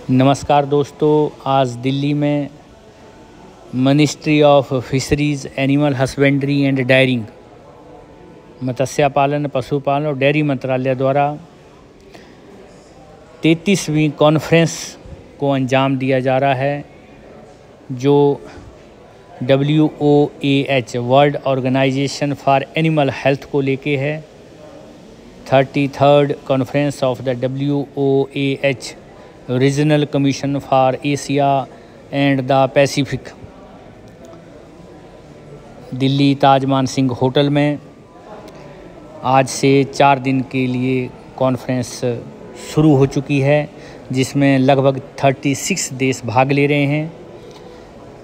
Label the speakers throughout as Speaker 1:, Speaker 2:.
Speaker 1: नमस्कार दोस्तों, आज दिल्ली में ministry of fisheries, animal husbandry and dairying, मत्स्य पालन, पशुपालन और डेयरी मंत्रालय द्वारा 33वीं कॉन्फ्रेंस को अंजाम दिया जा रहा है, जो WOAH world organisation for animal health को लेके है। 33rd conference of the WOAH regional commission for Asia and the Pacific, Delhi Taj Mansingh hotel में आज से 4 दिन के लिए कॉन्फ्रेंस शुरू हो चुकी है, जिसमें लगभग 36 देश भाग ले रहे हैं।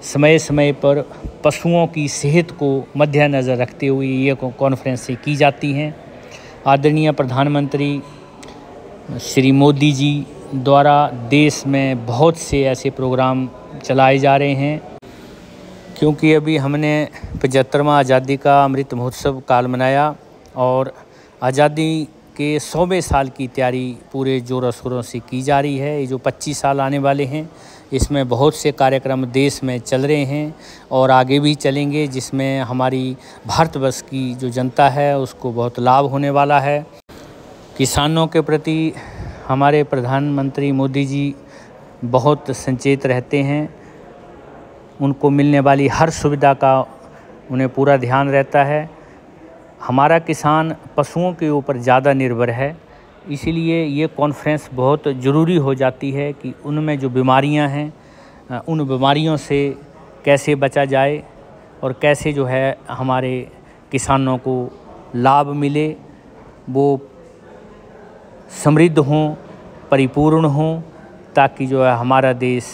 Speaker 1: समय समय पर पशुओं की सेहत को मद्देनज़र रखते हुए ये कॉन्फ्रेंसें की जाती हैं। आदरणीय प्रधानमंत्री श्री मोदी जी द्वारा देश में बहुत से ऐसे प्रोग्राम चलाए जा रहे हैं, क्योंकि अभी हमने 75वां आज़ादी का अमृत महोत्सव काल मनाया और आज़ादी के 100वें साल की तैयारी पूरे ज़ोरों शोरों से की जा रही है। ये जो 25 साल आने वाले हैं, इसमें बहुत से कार्यक्रम देश में चल रहे हैं और आगे भी चलेंगे, जिसमें हमारी भारतवर्ष की जो जनता है उसको बहुत लाभ होने वाला है। किसानों के प्रति हमारे प्रधानमंत्री मोदी जी बहुत सचेत रहते हैं। उनको मिलने वाली हर सुविधा का उन्हें पूरा ध्यान रहता है। हमारा किसान पशुओं के ऊपर ज़्यादा निर्भर है, इसीलिए ये कॉन्फ्रेंस बहुत ज़रूरी हो जाती है कि उनमें जो बीमारियां हैं उन बीमारियों से कैसे बचा जाए और कैसे जो है हमारे किसानों को लाभ मिले, वो समृद्ध हों, परिपूर्ण हों, ताकि जो है हमारा देश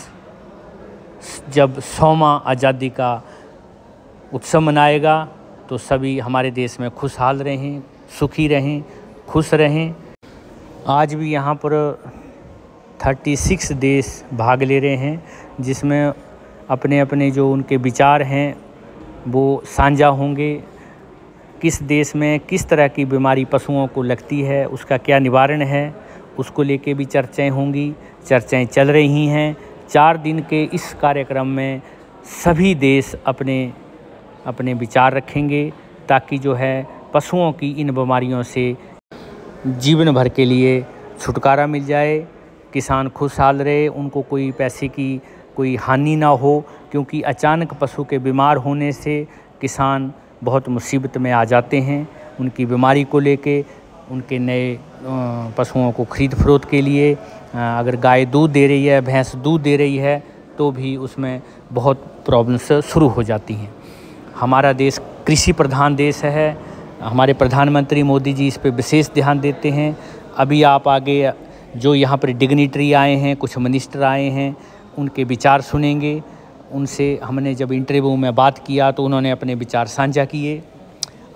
Speaker 1: जब 100वां आज़ादी का उत्सव मनाएगा तो सभी हमारे देश में खुशहाल रहें, सुखी रहें, खुश रहें। आज भी यहाँ पर 36 देश भाग ले रहे हैं, जिसमें अपने अपने जो उनके विचार हैं वो साझा होंगे। किस देश में किस तरह की बीमारी पशुओं को लगती है, उसका क्या निवारण है, उसको लेके भी चर्चाएं होंगी, चर्चाएं चल रही हैं। 4 दिन के इस कार्यक्रम में सभी देश अपने अपने विचार रखेंगे, ताकि जो है पशुओं की इन बीमारियों से जीवन भर के लिए छुटकारा मिल जाए, किसान खुशहाल रहे, उनको कोई पैसे की कोई हानि ना हो, क्योंकि अचानक पशु के बीमार होने से किसान बहुत मुसीबत में आ जाते हैं। उनकी बीमारी को लेके उनके नए पशुओं को खरीद फरोख्त के लिए, अगर गाय दूध दे रही है, भैंस दूध दे रही है, तो भी उसमें बहुत प्रॉब्लम्स शुरू हो जाती हैं। हमारा देश कृषि प्रधान देश है। हमारे प्रधानमंत्री मोदी जी इस पे विशेष ध्यान देते हैं। अभी आप आगे जो यहाँ पर डिग्निटरी आए हैं, कुछ मिनिस्टर आए हैं, उनके विचार सुनेंगे। उनसे हमने जब इंटरव्यू में बात किया तो उन्होंने अपने विचार साझा किए।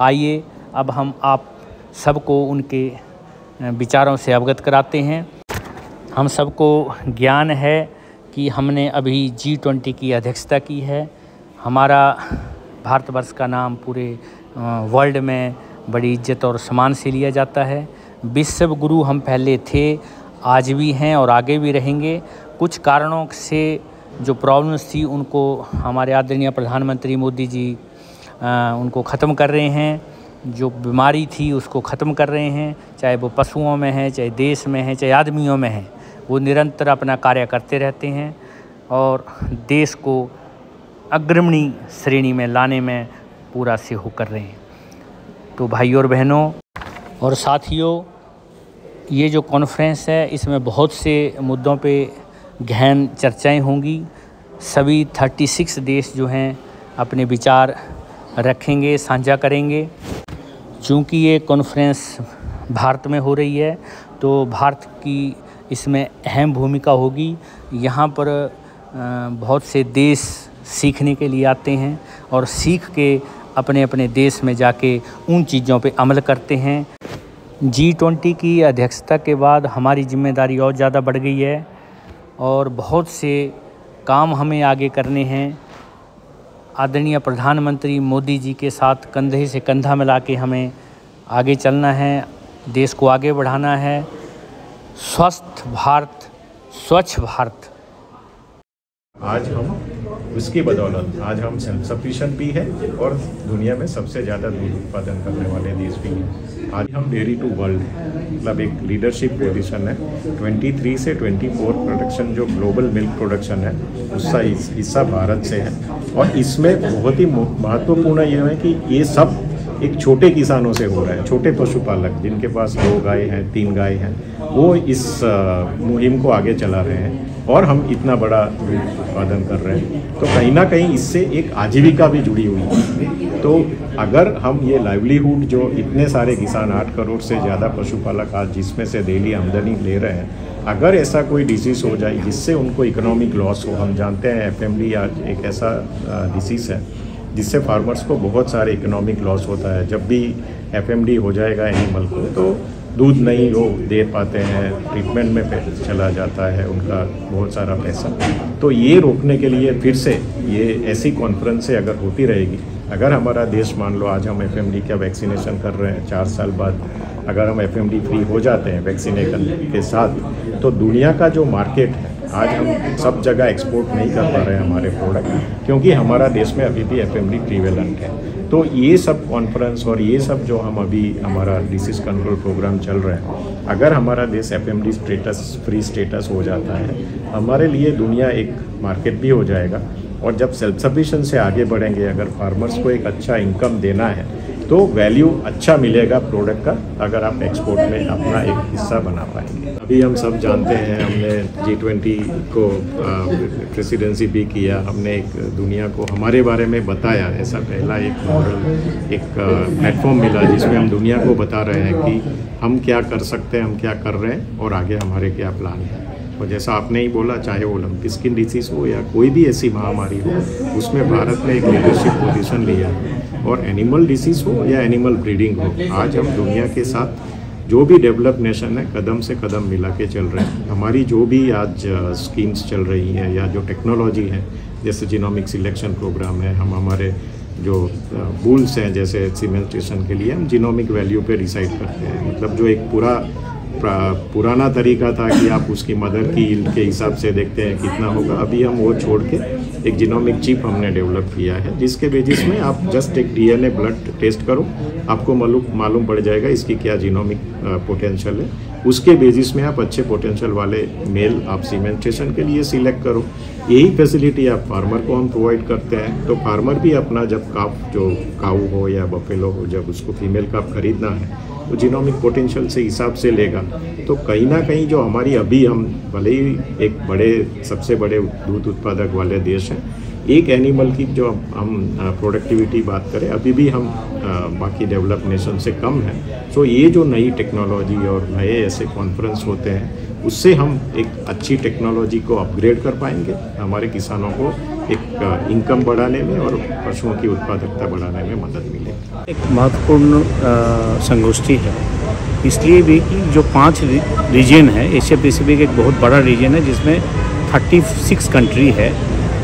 Speaker 1: आइए अब हम आप सबको उनके विचारों से अवगत कराते हैं। हम सबको ज्ञान है कि हमने अभी G20 की अध्यक्षता की है। हमारा भारतवर्ष का नाम पूरे वर्ल्ड में बड़ी इज्जत और सम्मान से लिया जाता है। विश्व गुरु हम पहले थे, आज भी हैं और आगे भी रहेंगे। कुछ कारणों से जो प्रॉब्लम्स थी उनको हमारे आदरणीय प्रधानमंत्री मोदी जी उनको ख़त्म कर रहे हैं। जो बीमारी थी उसको ख़त्म कर रहे हैं, चाहे वो पशुओं में है, चाहे देश में है, चाहे आदमियों में है। वो निरंतर अपना कार्य करते रहते हैं और देश को अग्रणी श्रेणी में लाने में पूरा सहयोग कर रहे हैं। तो भाइयों और बहनों और साथियों, ये जो कॉन्फ्रेंस है इसमें बहुत से मुद्दों पे गहन चर्चाएं होंगी। सभी 36 देश जो हैं अपने विचार रखेंगे, साझा करेंगे। चूँकि ये कॉन्फ्रेंस भारत में हो रही है तो भारत की इसमें अहम भूमिका होगी। यहाँ पर बहुत से देश सीखने के लिए आते हैं और सीख के अपने अपने देश में जाके उन चीज़ों पे अमल करते हैं। G20 की अध्यक्षता के बाद हमारी जिम्मेदारी और ज़्यादा बढ़ गई है और बहुत से काम हमें आगे करने हैं। आदरणीय प्रधानमंत्री मोदी जी के साथ कंधे से कंधा मिला के हमें आगे चलना है, देश को आगे बढ़ाना है। स्वस्थ भारत, स्वच्छ भारत।
Speaker 2: आज हम उसकी बदौलत आज हम सेल्फ सफिशिएंट भी है और दुनिया में सबसे ज़्यादा दूध उत्पादन करने वाले देश भी हैं। आज हम डेयरी टू वर्ल्ड मतलब एक लीडरशिप पोजीशन है। 23 से 24 प्रोडक्शन जो ग्लोबल मिल्क प्रोडक्शन है उसका हिस्सा भारत से है। और इसमें बहुत ही महत्वपूर्ण ये है कि ये सब एक छोटे किसानों से हो रहा है। छोटे पशुपालक जिनके पास 2 गाय हैं, 3 गाय हैं, वो इस मुहिम को आगे चला रहे हैं और हम इतना बड़ा दूध उत्पादन कर रहे हैं। तो कहीं ना कहीं इससे एक आजीविका भी जुड़ी हुई है। तो अगर हम ये लाइवलीहुड जो इतने सारे किसान 8 करोड़ से ज़्यादा पशुपालक आज जिसमें से डेली आमदनी ले रहे हैं, अगर ऐसा कोई डिसीज़ हो जाए जिससे उनको इकोनॉमिक लॉस हो, हम जानते हैं FMD आज एक ऐसा डिसीज़ है जिससे फार्मर्स को बहुत सारे इकोनॉमिक लॉस होता है। जब भी FMD हो जाएगा एनिमल को तो दूध नहीं वो दे पाते हैं, ट्रीटमेंट में चला जाता है उनका बहुत सारा पैसा। तो ये रोकने के लिए फिर से ये ऐसी कॉन्फ्रेंस से अगर होती रहेगी, अगर हमारा देश मान लो आज हम FMD का वैक्सीनेशन कर रहे हैं, 4 साल बाद अगर हम FMD फ्री हो जाते हैं वैक्सीनेशन के साथ, तो दुनिया का जो मार्केट है आज हम सब जगह एक्सपोर्ट नहीं कर पा रहे हैं हमारे प्रोडक्ट, क्योंकि हमारा देश में अभी भी FMD प्रीवेलेंट है। तो ये सब कॉन्फ्रेंस और ये सब जो हम अभी हमारा डिसीज़ कंट्रोल प्रोग्राम चल रहा है, अगर हमारा देश FMD स्टेटस फ्री स्टेटस हो जाता है, हमारे लिए दुनिया एक मार्केट भी हो जाएगा। और जब सेल्फ सफिशिएंट से आगे बढ़ेंगे, अगर फार्मर्स को एक अच्छा इनकम देना है तो वैल्यू अच्छा मिलेगा प्रोडक्ट का, अगर आप एक्सपोर्ट में अपना एक हिस्सा बना पाएंगे। अभी हम सब जानते हैं, हमने G20 को प्रेसिडेंसी भी किया, हमने एक दुनिया को हमारे बारे में बताया। ऐसा पहला एक मॉडल एक प्लेटफॉर्म मिला जिसमें हम दुनिया को बता रहे हैं कि हम क्या कर सकते हैं, हम क्या कर रहे हैं और आगे हमारे क्या प्लान है। और जैसा आपने ही बोला, चाहे वो ओलंपिक स्किन डिसीज़ हो या कोई भी ऐसी महामारी हो, उसमें भारत ने एक लीडरशिप पोजीशन लिया है। और एनिमल डिसीज़ हो या एनिमल ब्रीडिंग हो, आज हम दुनिया के साथ जो भी डेवलप नेशन है कदम से कदम मिला के चल रहे हैं। हमारी जो भी आज स्कीम्स चल रही हैं या जो टेक्नोलॉजी है, जैसे जीनोमिक सिलेक्शन प्रोग्राम है, हम हमारे जो बुल्स हैं जैसे सीमेंटेशन के लिए हम जीनोमिक वैल्यू पे डिसाइड करते हैं। मतलब जो एक पुराना तरीका था कि आप उसकी मदर की यील्ड के हिसाब से देखते हैं कितना होगा, अभी हम वो छोड़ के एक जीनोमिक चिप हमने डेवलप किया है, जिसके बेसिस में आप जस्ट एक DNA ब्लड टेस्ट करो, आपको मालूम पड़ जाएगा इसकी क्या जीनोमिक पोटेंशियल है। उसके बेसिस में आप अच्छे पोटेंशियल वाले मेल आप सीमेंटेशन के लिए सिलेक्ट करो। यही फैसिलिटी आप फार्मर को हम प्रोवाइड करते हैं। तो फार्मर भी अपना जब काऊ हो या बफेलो हो, जब उसको फीमेल काफ खरीदना है तो जीनोमिक पोटेंशियल से हिसाब से लेगा। तो कहीं ना कहीं जो हमारी अभी हम भले ही एक सबसे बड़े दूध उत्पादक वाले देश हैं, एक एनिमल की जो हम प्रोडक्टिविटी बात करें अभी भी हम बाकी डेवलप नेशन से कम है। सो ये जो नई टेक्नोलॉजी और नए ऐसे कॉन्फ्रेंस होते हैं, उससे हम एक अच्छी टेक्नोलॉजी को अपग्रेड कर पाएंगे, हमारे किसानों को एक इनकम बढ़ाने में और पशुओं की उत्पादकता बढ़ाने में मदद मिलेगी।
Speaker 3: एक महत्वपूर्ण संगोष्ठी है इसलिए भी कि जो 5 रीजन है, एशिया पैसिफिक एक बहुत बड़ा रीजन है जिसमें 36 कंट्री है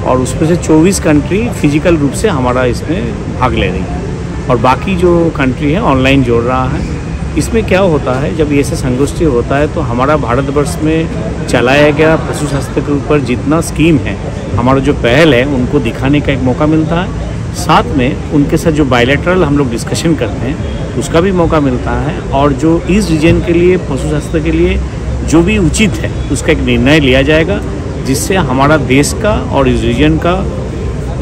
Speaker 3: और उसमें से 24 कंट्री फिजिकल रूप से हमारा इसमें भाग ले रही है और बाकी जो कंट्री है ऑनलाइन जोड़ रहा है। इसमें क्या होता है, जब ऐसे संगोष्ठी होता है तो हमारा भारतवर्ष में चलाया गया पशु स्वास्थ्य के ऊपर जितना स्कीम है, हमारा जो पहल है, उनको दिखाने का एक मौका मिलता है। साथ में उनके साथ जो बायलैटरल हम लोग डिस्कशन करते हैं उसका भी मौका मिलता है और जो इस रीजन के लिए पशु स्वास्थ्य के लिए जो भी उचित है उसका एक निर्णय लिया जाएगा, जिससे हमारा देश का और इस रीजन का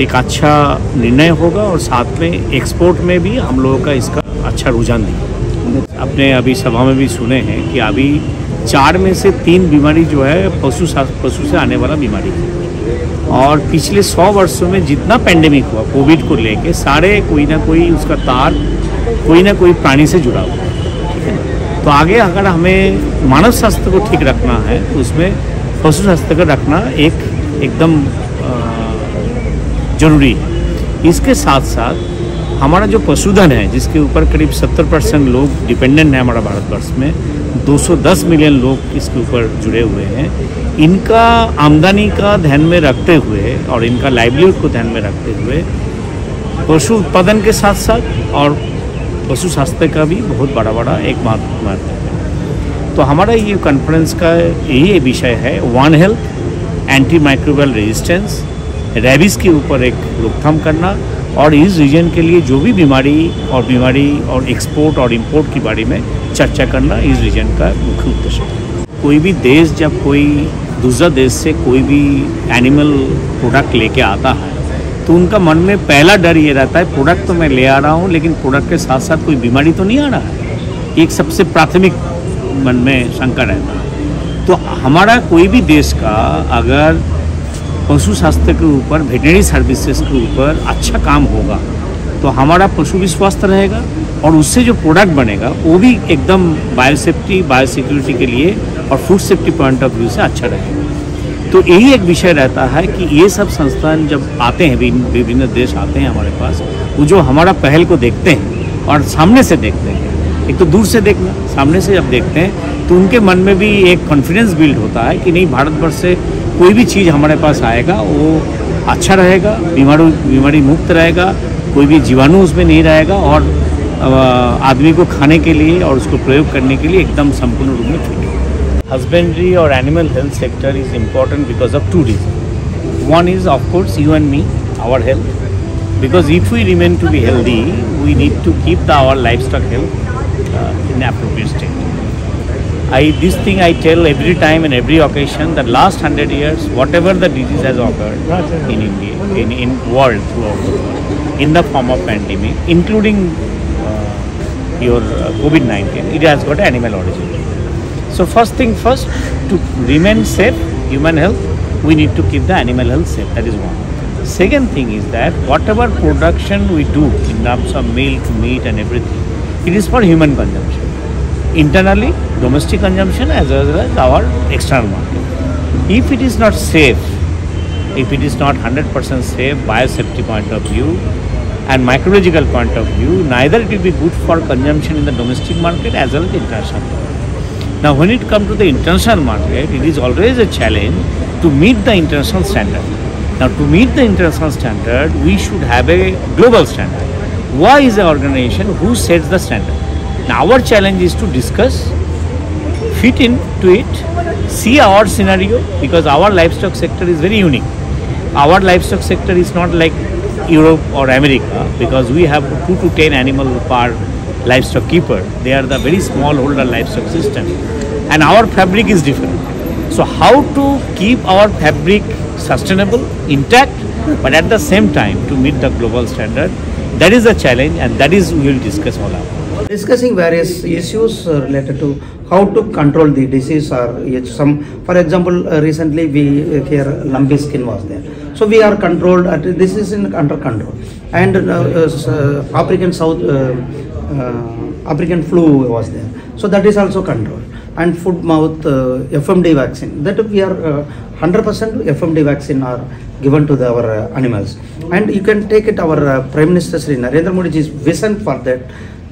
Speaker 3: एक अच्छा निर्णय होगा और साथ में एक्सपोर्ट में भी हम लोगों का इसका अच्छा रुझान देगा। अपने अभी सभा में भी सुने हैं कि अभी 4 में से 3 बीमारी जो है पशु से आने वाला बीमारी है और पिछले 100 वर्षों में जितना पेंडेमिक हुआ कोविड को लेके, सारे कोई ना कोई उसका तार कोई ना कोई प्राणी से जुड़ा हुआ है, ठीक है। तो आगे अगर हमें मानव स्वास्थ्य को ठीक रखना है तो उसमें पशु स्वास्थ्य का रखना एकदम जरूरी है। इसके साथ साथ हमारा जो पशुधन है जिसके ऊपर करीब 70% लोग डिपेंडेंट है हमारा भारतवर्ष में, 210 मिलियन लोग इसके ऊपर जुड़े हुए हैं, इनका आमदनी का ध्यान में रखते हुए और इनका लाइवलीहुड को ध्यान में रखते हुए पशु उत्पादन के साथ साथ और पशु स्वास्थ्य का भी बहुत बड़ा एक महत्व है। तो हमारा ये कॉन्फ्रेंस का यही विषय है, one health, anti microbial resistance, rabies के ऊपर एक रोकथाम करना, और इस रीजन के लिए जो भी बीमारी और एक्सपोर्ट और इंपोर्ट के बारे में चर्चा करना इस रीजन का मुख्य उद्देश्य है। कोई भी देश जब कोई दूसरा देश से कोई भी एनिमल प्रोडक्ट लेके आता है तो उनका मन में पहला डर ये रहता है, प्रोडक्ट तो मैं ले आ रहा हूँ लेकिन प्रोडक्ट के साथ साथ कोई बीमारी तो नहीं आ रहा है। एक सबसे प्राथमिक मन में शंका रहता है। तो हमारा कोई भी देश का अगर पशु स्वास्थ्य के ऊपर, वेटनरी सर्विसेज के ऊपर अच्छा काम होगा तो हमारा पशु भी स्वस्थ रहेगा और उससे जो प्रोडक्ट बनेगा वो भी एकदम बायोसेफ्टी, बायोसिक्योरिटी के लिए और food safety point of view से अच्छा रहेगा। तो यही एक विषय रहता है कि ये सब संस्थान जब आते हैं, विभिन्न देश आते हैं हमारे पास, वो जो हमारा पहल को देखते हैं और सामने से देखते हैं, एक तो दूर से देखना, सामने से जब देखते हैं तो उनके मन में भी एक कॉन्फिडेंस बिल्ड होता है कि नहीं, भारतवर्ष से कोई भी चीज़ हमारे पास आएगा वो अच्छा रहेगा, बीमारी मुक्त रहेगा, कोई भी जीवाणु उसमें नहीं रहेगा और आदमी को खाने के लिए और उसको प्रयोग करने के लिए एकदम संपूर्ण रूप में फिट हो। हस्बेंड्री और animal health sector is important because of two reason. One is of course you and me, our health, because if we remain to be healthy, we need to keep our livestock health in appropriate state. This thing I tell every time and every occasion that last 100 years, whatever the disease has occurred in India, in world, throughout the world, in the form of pandemic, including your COVID-19, it has got animal origin. So first thing first, to remain safe, human health, we need to keep the animal health safe. That is one. Second thing is that whatever production we do in terms of milk, meat and everything, it is for human consumption. Internally, domestic consumption as well as our external market. If it is not safe, if it is not 100% safe biosafety point of view and microbiological point of view, neither it will be good for consumption in the domestic market as well as the international market. Now when it comes to the international market, it is always a challenge to meet the international standard. Now to meet the international standard, we should have a global standard. Why is the organization who sets the standard? Now our challenge is to discuss, fit into it, see our scenario, because our livestock sector is very unique. Our livestock sector is not like Europe or America, because we have 2 to 10 animal per livestock keeper. They are the very small holder livestock system, and our fabric is different. So how to keep our fabric sustainable, intact, but at the same time to meet the global standard, that is the challenge, and that is we will discuss all about.
Speaker 4: Discussing various issues related to how to control the disease or some, for example, recently we here lumpy skin was there, so we are controlled. This is under control, and African flu was there, so that is also controlled. And foot mouth FMD vaccine, that we are 100% FMD vaccine are given to our animals, and you can take it. Our Prime Minister Shri Narendra Modi's vision for that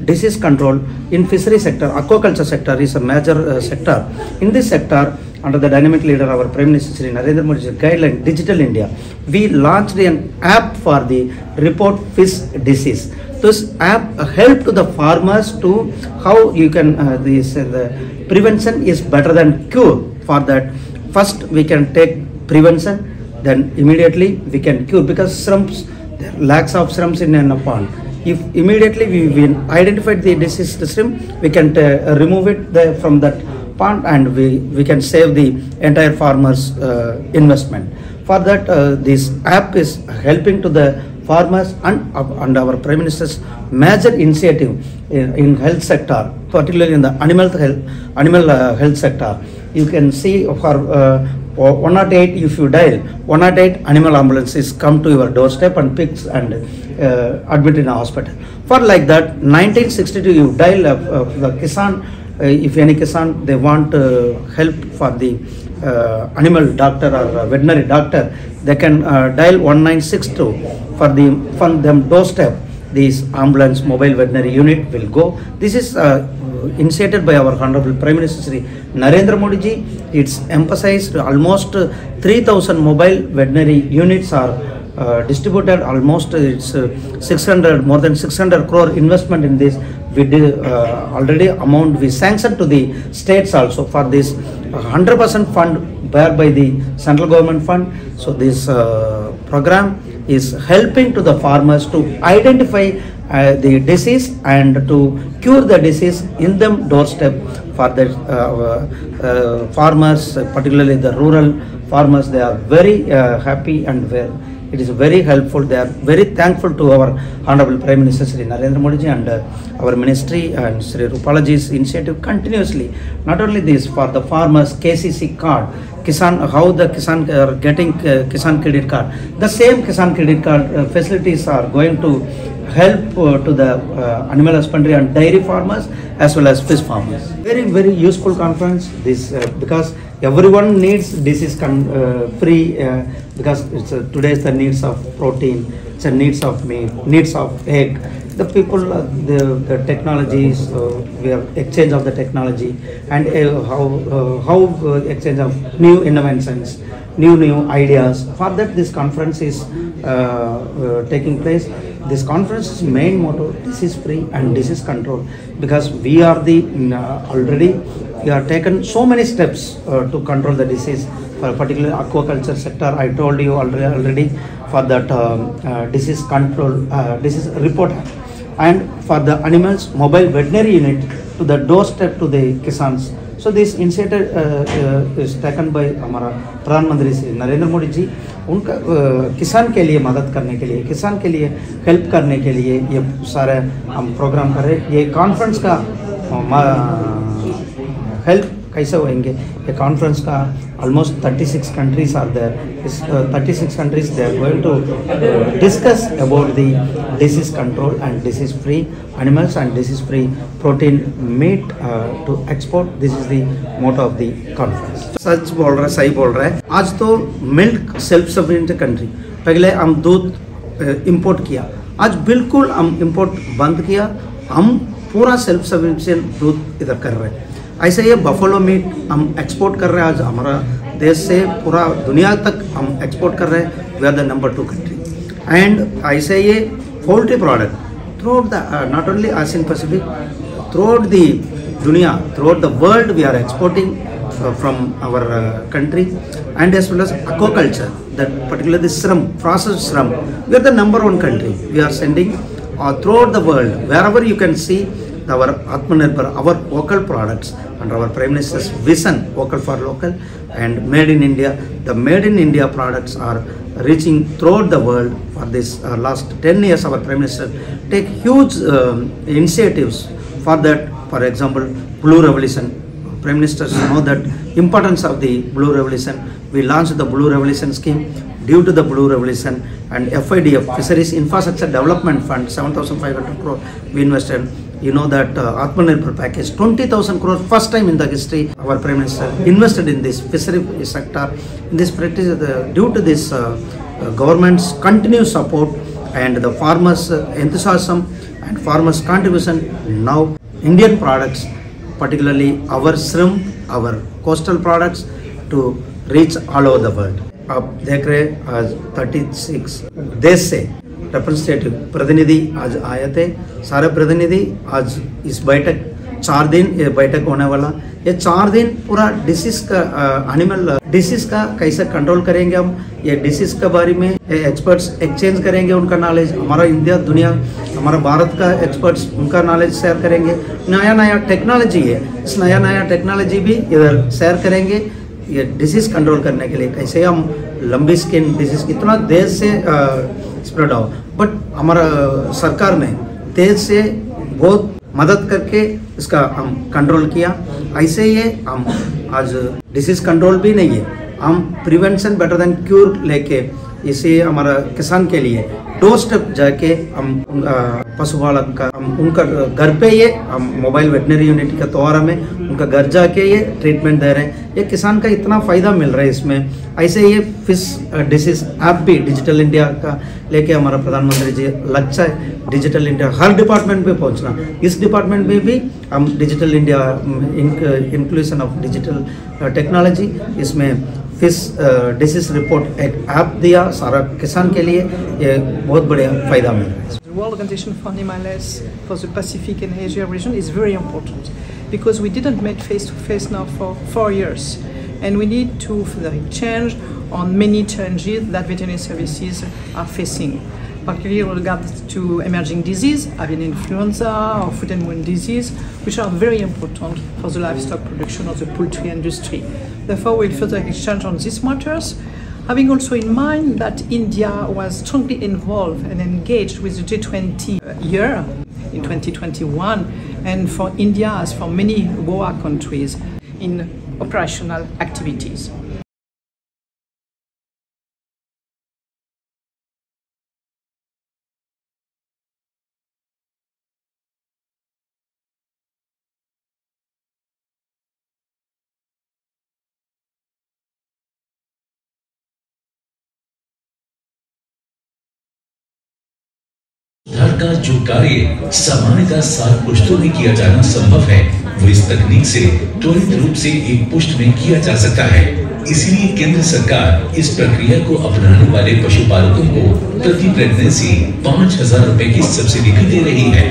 Speaker 4: disease control in fishery sector, aquaculture sector is a major sector. In this sector, under the dynamic leader our Prime Minister Shri Narendra Modi's guideline Digital India, we launched an app for the report fish disease. This app help to the farmers to how you can the prevention is better than cure. For that, first we can take prevention, then immediately we can cure, because shrimps, there are lakhs of shrimps in a pond. If immediately we identify the diseased shrimp, we can remove it from that pond, and we can save the entire farmer's investment. For that, this app is helping to the farmers and our Prime Minister's major initiative in health sector, particularly in the animal health sector. You can see for 108, if you dial 108, animal ambulances come to your doorstep and picks and admit in a hospital. For like that, 1962 you dial the Kisan, if any Kisan they want help for the animal doctor or veterinary doctor, they can dial 1962 for them doorstep. This ambulance mobile veterinary unit will go. This is initiated by our Honorable Prime Minister Shri Narendra Modi ji. It's emphasized almost 3,000 mobile veterinary units are distributed. Almost it's 600, more than 600 crore investment in this we did already amount we sanctioned to the states also for this 100% fund bear by the central government fund. So this program is helping to the farmers to identify the disease and to cure the disease in them doorstep for the farmers, particularly the rural farmers. They are very happy and it is very helpful. They are very thankful to our Honorable Prime Minister Shri Narendra Modi ji and our ministry and Shri Rupala ji's initiative continuously. Not only this, for the farmers, KCC card, Kisan, how the Kisan are getting Kisan credit card. The same Kisan credit card facilities are going to help to the animal husbandry and dairy farmers as well as fish farmers. Very useful conference. This because everyone needs disease free because it's today's the needs of protein, it's the needs of meat, needs of egg. The people, the technologies, we have exchange of the technology and how exchange of new inventions, new ideas. For that, this conference is taking place. This conference's main motto: disease free and disease control, because we are the already we have taken so many steps to control the disease. For particularly aquaculture sector, I told you already for that disease control, disease report, and for the animals, mobile veterinary unit to the doorstep to the Kisans. So this initiative is taken by हमारा प्रधानमंत्री श्री नरेंद्र मोदी जी. उनका किसान के लिए मदद करने के लिए, किसान के लिए हेल्प करने के लिए ये सारे हम प्रोग्राम कर रहे हैं. ये कॉन्फ्रेंस का हेल्प कैसे होंगे? ये कॉन्फ्रेंस का almost 36 countries are there. 36 countries they are going to discuss about the disease control and disease free animals and disease free protein meat to export. This is the motto of the conference. सच बोल रहा है, सही बोल रहा है. आज तो milk self sufficient country. पहले हम दूध इंपोर्ट किया, आज बिल्कुल हम इंपोर्ट बंद किया. हम पूरा सेल्फ सफिशिएंट दूध इधर कर रहे हैं. ऐसे ये बफलो मीट हम एक्सपोर्ट कर रहे हैं. आज हमारा देश से पूरा दुनिया तक हम एक्सपोर्ट कर रहे हैं. We are the number 2 country. And ऐसे ये poultry product throughout the not only ASEAN Pacific, throughout the दुनिया, throughout the world we are exporting from our country. And as well as aquaculture, that particularly shrimp, processed shrimp, we are the number 1 country. We are sending throughout the world, wherever you can see our Atmanirbhar, our local products, and our Prime Minister's vision, vocal for local and made in India. The made in India products are reaching throughout the world. For this last 10 years, our Prime Minister take huge initiatives for that. For example, Blue Revolution. Prime Ministers know that importance of the Blue Revolution. We launched the Blue Revolution scheme. Due to the Blue Revolution and FIDF, Fisheries Infrastructure Development Fund, 7,500 crore we invested. You know that Atmanirbhar package, 20,000 crore, first time in the history, our Prime Minister invested in this fishery sector. In this practice, due to this government's continuous support and the farmers' enthusiasm and farmers' contribution, now Indian products, particularly our shrimp, our coastal products, to reach all over the world. आप देख रहे आज 36 देश से representative प्रतिनिधि आज आए थे. सारे प्रतिनिधि आज इस बैठक 4 दिन ये बैठक होने वाला. ये 4 दिन पूरा डिसीज का एनिमल डिसीज का कैसे कंट्रोल करेंगे हम, ये डिसीज के बारे में एक्सपर्ट्स एक्सचेंज करेंगे उनका नॉलेज. हमारा इंडिया दुनिया हमारा भारत का एक्सपर्ट्स उनका नॉलेज शेयर करेंगे. नया टेक्नोलॉजी है, इस नया टेक्नोलॉजी भी इधर शेयर करेंगे. ये डिसीज कंट्रोल करने के लिए कैसे हम लंबी स्किन डिसीज इतना देश से स्प्रेड हो, बट हमारा सरकार ने देश से बहुत मदद करके इसका हम कंट्रोल किया. ऐसे ही हम आज डिसीज कंट्रोल भी नहीं है, हम प्रिवेंशन बेटर देन क्यूर लेके इसे हमारा किसान के लिए 2 स्टेप जाके हम पशुपालन का हम उनका घर पे ये हम मोबाइल वेटनरी यूनिट के द्वारा में उनका घर जाके ये ट्रीटमेंट दे रहे हैं. ये किसान का इतना फ़ायदा मिल रहा है इसमें. ऐसे ये फिश डिसीज ऐप भी डिजिटल इंडिया का लेके हमारा प्रधानमंत्री जी लक्ष्य है डिजिटल इंडिया हर डिपार्टमेंट पे पहुंचना. इस डिपार्टमेंट में भी हम digital India inclusion of digital technology, इसमें फिश डिसीज रिपोर्ट एक ऐप दिया सारा किसान के लिए. ये बहुत बड़ा फ़ायदा मिल रहा है.
Speaker 5: World Organization for Animals for the Pacific and Asia region is very important because we didn't meet face-to-face now for 4 years, and we need to change on many challenges that veterinary services are facing, particularly with regard to emerging disease, avian influenza or foot and wound disease, which are very important for the livestock production of the poultry industry. Therefore, we'll further exchange on these matters, having also in mind that India was strongly involved and engaged with the G20 year in 2021, and for India, as for many GOA countries, in operational activities.
Speaker 6: घर का जो कार्य सामान्यतः 7 पुश्तों में किया जाना संभव है, वो इस तकनीक से त्वरित रूप से एक पुश्त में किया जा सकता है। इसलिए केंद्र सरकार इस प्रक्रिया को अपनाने वाले पशुपालकों को प्रति प्रेगनेंसी 5,000 रुपए की सब्सिडी भी दे रही है।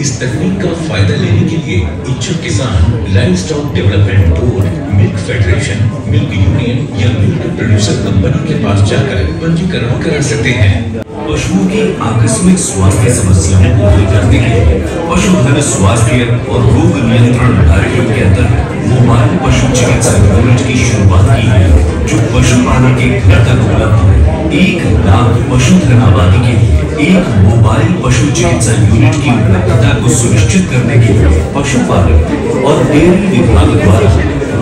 Speaker 6: इस तकनीक का फायदा लेने के लिए इच्छुक किसान live stock development board, milk federation, milk union या मिल्क प्रोड्यूसर कंपनी के पास जाकर पंजीकरण करा सकते हैं। पशुओं की आकस्मिक स्वास्थ्य समस्याओं को दूर करने के लिए पशुधन स्वास्थ्य और रोग नियंत्रण कार्यक्रम के अंतर्गत मोबाइल पशु चिकित्सा यूनिट की शुरुआत की है, जो पशुपालक के घर तक उपलब्ध है। 1 लाख पशुधन आबादी के लिए एक मोबाइल पशु चिकित्सा यूनिट की उपलब्धता को सुनिश्चित करने के लिए पशुपालक और डेयरी विभाग द्वारा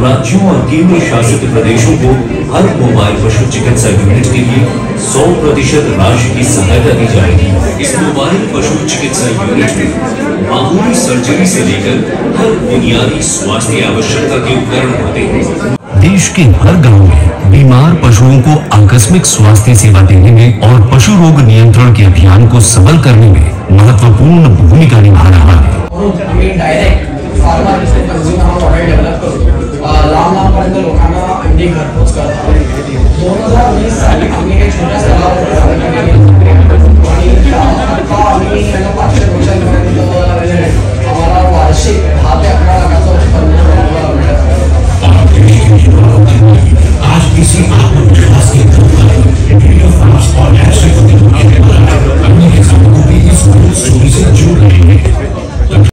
Speaker 6: राज्यों और केंद्र शासित प्रदेशों को हर मोबाइल पशु चिकित्सा यूनिट के लिए 100% राशि की सहायता दी जाएगी। इस मोबाइल पशु चिकित्सा यूनिट में मामूली सर्जरी से लेकर हर बुनियादी स्वास्थ्य आवश्यकता के उपकरण होते हैं।
Speaker 7: देश के हर गांव में बीमार पशुओं को आकस्मिक स्वास्थ्य सेवा देने में और पशु रोग नियंत्रण के अभियान को सबल करने में महत्वपूर्ण भूमिका निभा रहा है।
Speaker 8: लांब लोकांना अंडी घरपोच करतात। 2020 साली आम्ही एक छोट्या स्तरावर